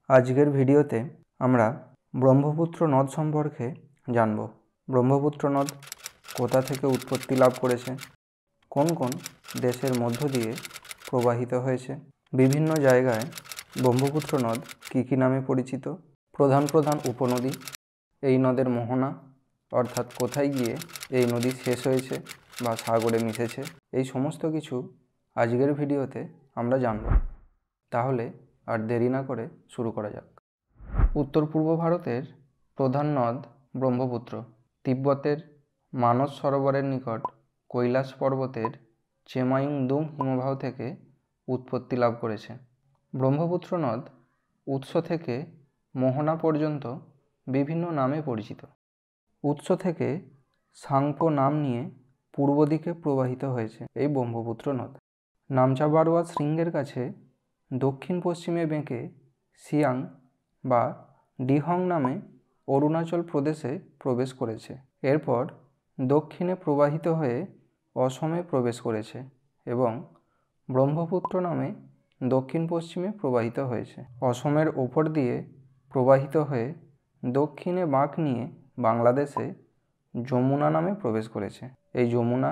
আজকের ভিডিওতে আমরা ব্রহ্মপুত্র নদ সম্পর্কে জানব। ব্রহ্মপুত্র নদ কোথা থেকে উৎপত্তি লাভ করেছে, কোন কোন দেশের মধ্য দিয়ে প্রবাহিত হয়েছে, বিভিন্ন জায়গায় ব্রহ্মপুত্র নদ কী কী নামে পরিচিত, প্রধান প্রধান উপনদী, এই নদের মোহনা অর্থাৎ কোথায় গিয়ে এই নদী শেষ হয়েছে বা সাগরে মিশেছে, এই সমস্ত কিছু আজকের ভিডিওতে আমরা জানব। তাহলে আর দেরি না করে শুরু করা যাক। উত্তর পূর্ব ভারতের প্রধান নদ ব্রহ্মপুত্র তিব্বতের মানস সরোবরের নিকট কৈলাস পর্বতের চেমাইংদুং হিমবাহ থেকে উৎপত্তি লাভ করেছে। ব্রহ্মপুত্র নদ উৎস থেকে মোহনা পর্যন্ত বিভিন্ন নামে পরিচিত। উৎস থেকে সাংপো নাম নিয়ে পূর্ব দিকে প্রবাহিত হয়েছে এই ব্রহ্মপুত্র নদ। নামচা বারোয়া শৃঙ্গের কাছে দক্ষিণ পশ্চিমে বেঁকে সিয়াং বা ডিহং নামে অরুণাচল প্রদেশে প্রবেশ করেছে। এরপর দক্ষিণে প্রবাহিত হয়ে অসমে প্রবেশ করেছে এবং ব্রহ্মপুত্র নামে দক্ষিণ পশ্চিমে প্রবাহিত হয়েছে। অসমের ওপর দিয়ে প্রবাহিত হয়ে দক্ষিণে বাঁক নিয়ে বাংলাদেশে যমুনা নামে প্রবেশ করেছে। এই যমুনা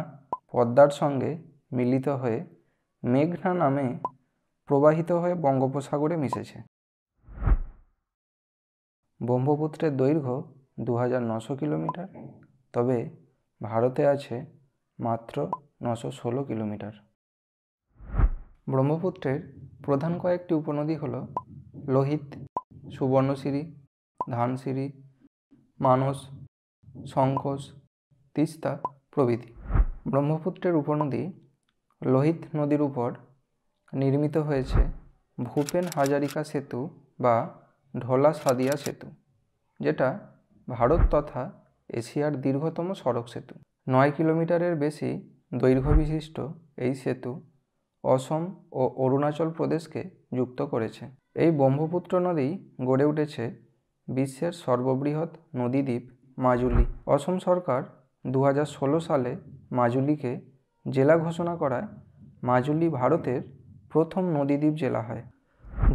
পদ্মার সঙ্গে মিলিত হয়ে মেঘনা নামে প্রবাহিত হয়ে বঙ্গোপসাগরে মিশেছে। ব্রহ্মপুত্রের দৈর্ঘ্য 2900 কিলোমিটার, তবে ভারতে আছে মাত্র 916 কিলোমিটার। ব্রহ্মপুত্রের প্রধান কয়েকটি উপনদী হল লোহিত, সুবর্ণশিরি, ধানসিরি, মানস, সংকোচ, তিস্তা প্রভৃতি। ব্রহ্মপুত্রের উপনদী লোহিত নদীর উপর নির্মিত হয়েছে ভূপেন হাজারিকা সেতু বা ঢোলা সাদিয়া সেতু, যেটা ভারত তথা এশিয়ার দীর্ঘতম সড়ক সেতু। 9 কিলোমিটারের বেশি দৈর্ঘ্য বিশিষ্ট এই সেতু অসম ও অরুণাচল প্রদেশকে যুক্ত করেছে। এই ব্রহ্মপুত্র নদী গড়ে উঠেছে বিশ্বের সর্ববৃহৎ নদীদ্বীপ মাজুলি। অসম সরকার 2016 সালে মাজুলিকে জেলা ঘোষণা করায় মাজুলি ভারতের প্রথম নদীদ্বীপ জেলা হয়।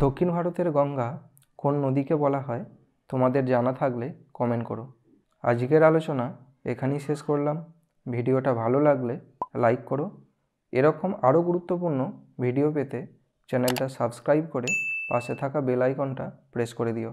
দক্ষিণ ভারতের গঙ্গা কোন নদীকে বলা হয় তোমাদের জানা থাকলে কমেন্ট করো। আজকের আলোচনা এখানেই শেষ করলাম। ভিডিওটা ভালো লাগলে লাইক করো। এরকম আরও গুরুত্বপূর্ণ ভিডিও পেতে চ্যানেলটা সাবস্ক্রাইব করে পাশে থাকা বেল আইকনটা প্রেস করে দিও।